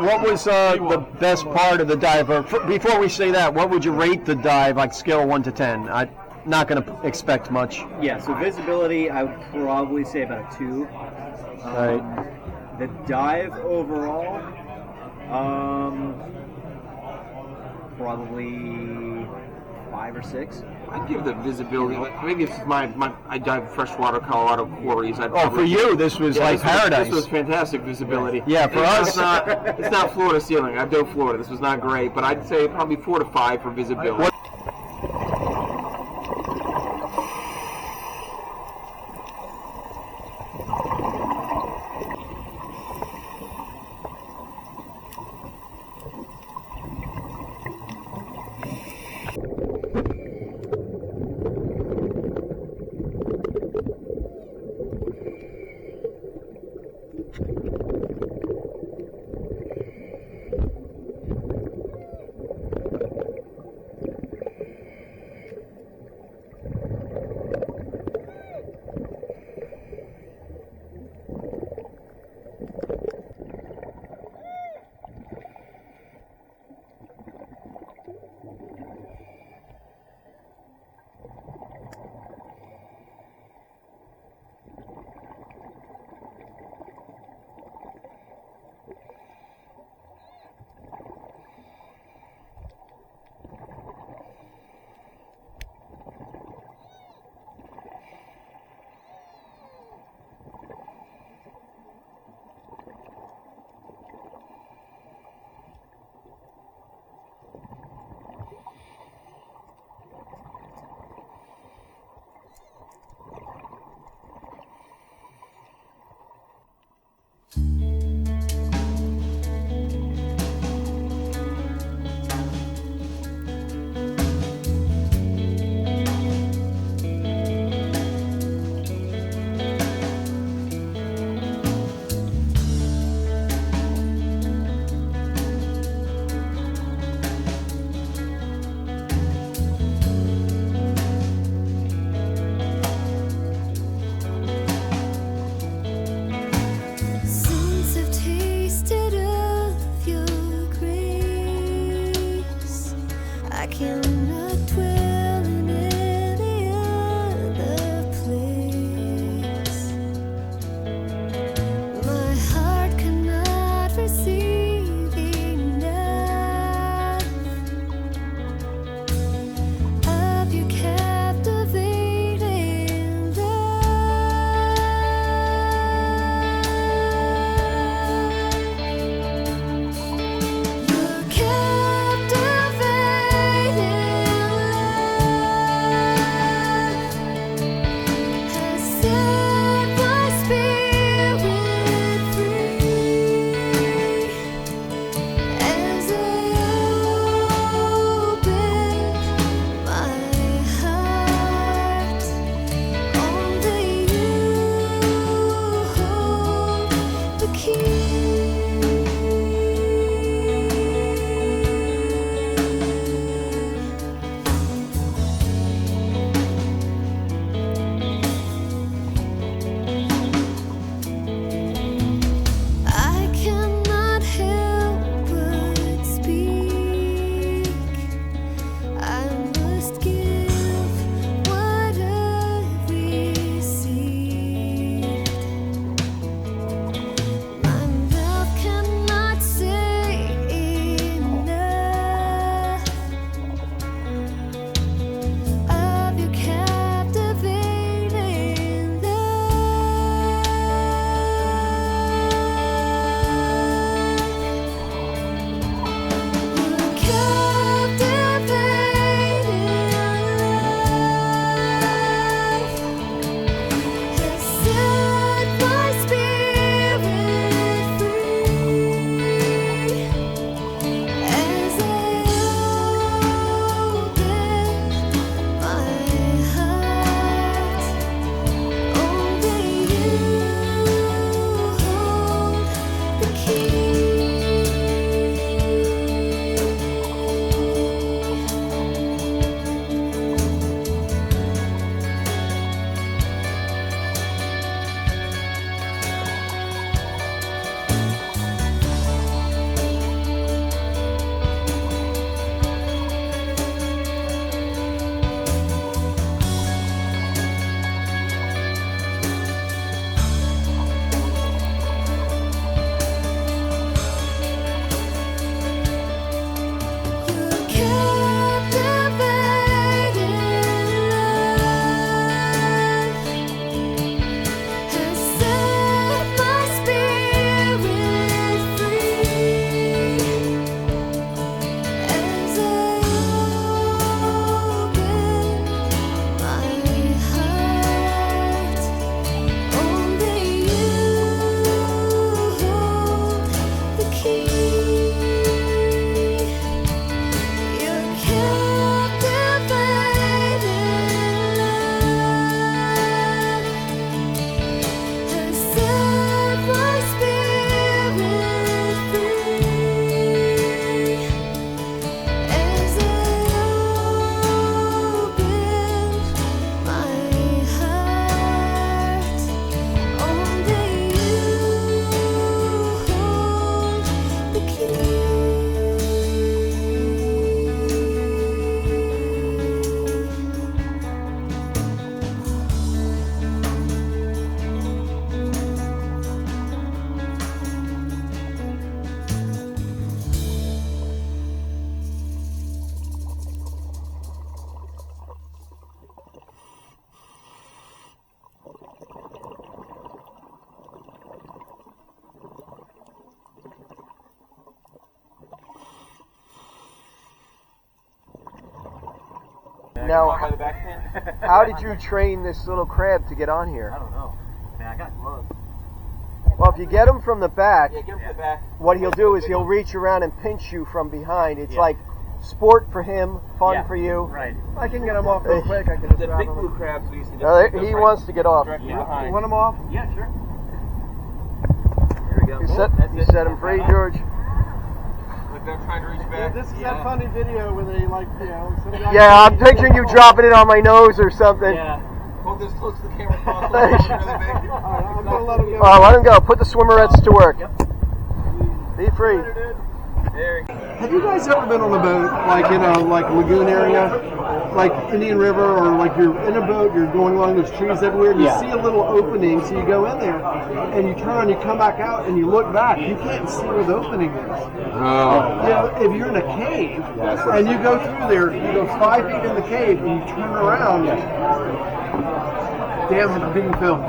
what was the best part of the dive? Or before we say that, what would you rate the dive, like scale of 1 to 10? I'm not going to expect much. Yeah, so visibility, I would probably say about a 2. Right. The dive overall, probably 5 or 6. I'd give the visibility, maybe if I dive freshwater Colorado quarries. For you, this was like paradise. This was fantastic visibility. Yeah, for us. It's not floor to ceiling. I've dove Florida. This was not great, but I'd say probably 4 to 5 for visibility. Now, how did you train this little crab to get on here? I don't know. Man, I got gloves. Well, if you get him from the back, Yeah, get him to the back. what he'll do is he'll reach around and pinch you from behind. It's like sport for him, fun for you. Right. I can get him off real quick. I can just The grab big him. blue crabs we used to No, just he wants to get off. directly You behind. want him off? Yeah, sure. There we go. You set him free, George? Like they're trying to reach Yeah, back. this is that funny video where they like, some guy- Yeah, I'm picturing you dropping it on my nose or something. Yeah. Hold this close to the camera. Possible. Really big. I'm gonna let him go. Oh, let him go. Put the swimmerettes to work. Be free. There. Have you guys ever been on a boat, like in a lagoon area, like Indian River, or like you're in a boat, you're going along those trees everywhere, and you see a little opening, so you go in there, and you turn, you come back out, and you look back, you can't see where the opening is. Oh. You know, if you're in a cave, and you go through there, you go 5 feet in the cave, and you turn around, damn, I'm being filmed.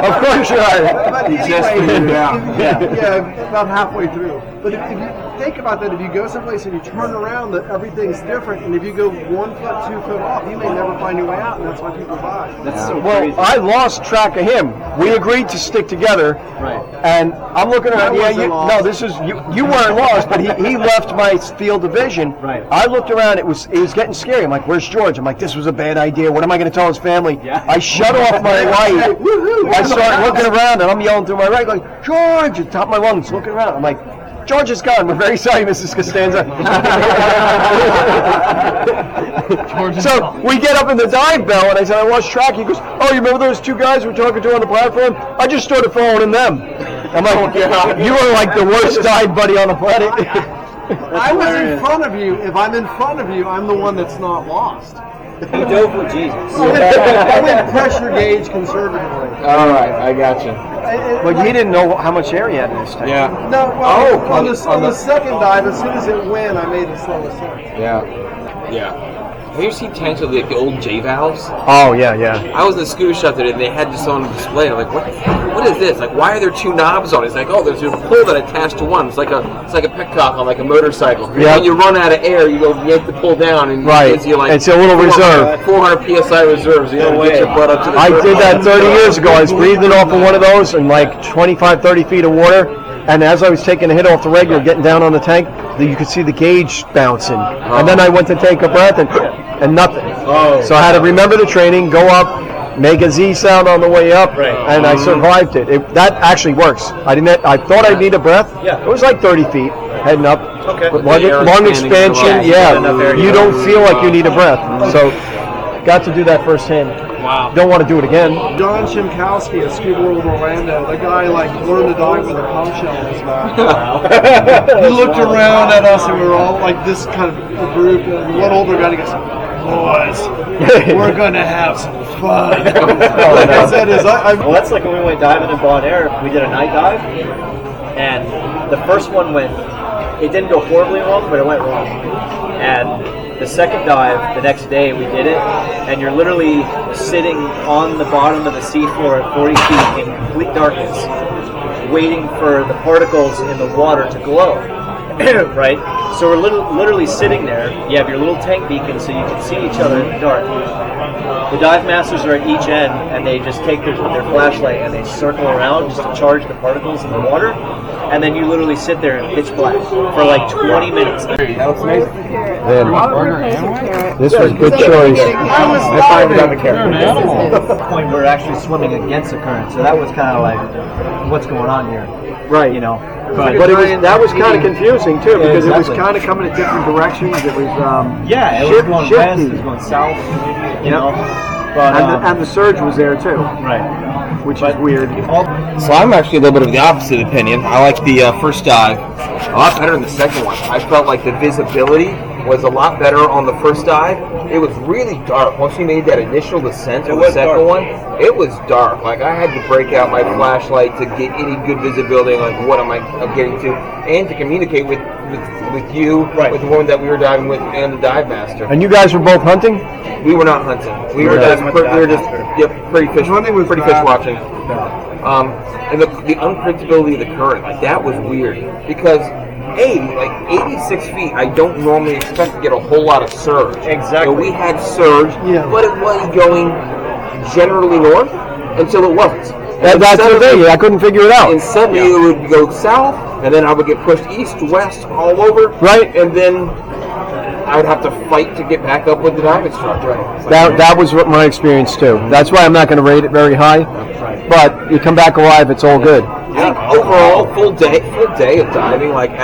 Of course you are. But He just anyway, figured it out. yeah, about halfway through. But if you think about that, if you go someplace and you turn around, that everything's different, and if you go 1 foot, 2 foot off, you may never find your way out, and that's why people die. That's so Well, crazy. I lost track of him. We agreed to stick together. Right. And I'm looking around. I Yeah, wasn't lost. no, this is you. You weren't lost, but he left my field of vision. Right. I looked around. It was getting scary. I'm like, "Where's George?" I'm like, "This was a bad idea. What am I going to tell his family?" Yeah. I shut off my light. I started looking around, and I'm yelling through my right, going, "George!" at the top of my lungs, looking around. I'm like, "George is gone. We're very sorry, Mrs. Costanza." So we get up in the dive bell, and I said, "I lost track." He goes, "Oh, you remember those two guys we were talking to on the platform? I just started following them." I'm like, "You are like the worst dive buddy on the planet." I was in front of you. If I'm in front of you, I'm the one that's not lost. You dove with Jesus. I went pressure gauge conservatively. All right, I got you. But he didn't know how much air he had in his tank. Yeah. No, well, Oh, on on the the- second dive, as soon as it went, I made the slowest turn. Yeah. Yeah. Have you seen tanks with like the old J valves? Oh yeah, yeah. I was in the scuba shop today and they had this on display. I'm like, what is this? Like, why are there two knobs on it? It's like, oh, there's a pull that attached to one. It's like a petcock on like a motorcycle. Yeah. When you run out of air, you yank the pull down and Right. it gives you like It's a little reserve. 400 psi reserves. You know, get your butt up to the I surface. did that 30 years ago. I was breathing off of one of those in like 25, 30 feet of water. And as I was taking a hit off the regular, getting down on the tank, you could see the gauge bouncing. And then I went to take a breath and nothing. So I had to remember the training, go up, make a Z sound on the way up, and I survived it. That actually works. I thought I'd need a breath. Yeah. It was like 30 feet heading up. Okay. But The air lung expanding expansion, below. yeah. Enough air to You go. don't feel like you need a breath. So got to do that firsthand. Wow. Don't want to do it again. John Chimkowski at Scuba World Orlando, the guy learned to dive with a cum shell in his mouth. He looked around at us and we were all like this kind of a group, and one older guy, he goes, "Boys, we're gonna have some fun." Like I said, Well, that's like when we went diving in Bon Air. We did a night dive, and the first one it didn't go horribly wrong, but it went wrong. And the second dive, the next day, we did it, and you're literally sitting on the bottom of the seafloor at 40 feet in complete darkness, waiting for the particles in the water to glow. Right? So we're literally sitting there. You have your little tank beacon so you can see each other in the dark. The dive masters are at each end, and they just take their flashlight and they circle around just to charge the particles in the water. And then you literally sit there in pitch black for like 20 minutes. Man, this was a good choice. I finally got the At the point we're actually swimming against the current, so that was kind of like, what's going on here? Right. You know. But that was kind of confusing too, because it was exactly. kind of coming in different directions. It was Yeah, it was going west, shifty. it was going south, you know. But and the surge was there too, right. which is weird. So I'm actually a little bit of the opposite opinion. I like the first dive a lot better than the second one. I felt like the visibility was a lot better on the first dive. It was really dark. Once we made that initial descent on the second one, it was dark. Like I had to break out my flashlight to get any good visibility on like what am I getting to, and to communicate with you, with the woman that we were diving with, and the dive master. And you guys were both hunting? We were not hunting. We were just pretty fish watching. And the unpredictability of the current, like that was weird because like 86 feet, I don't normally expect to get a whole lot of surge. Exactly. We had surge, Yeah. but it was going generally north until it wasn't. That's the thing. I couldn't figure it out. And suddenly it would go south, and then I would get pushed east, west, all over. Right. And then I would have to fight to get back up with the diving instructor. It's like, That was what my experience too. That's why I'm not going to rate it very high. But you come back alive, it's all good. I think overall, full day of diving, like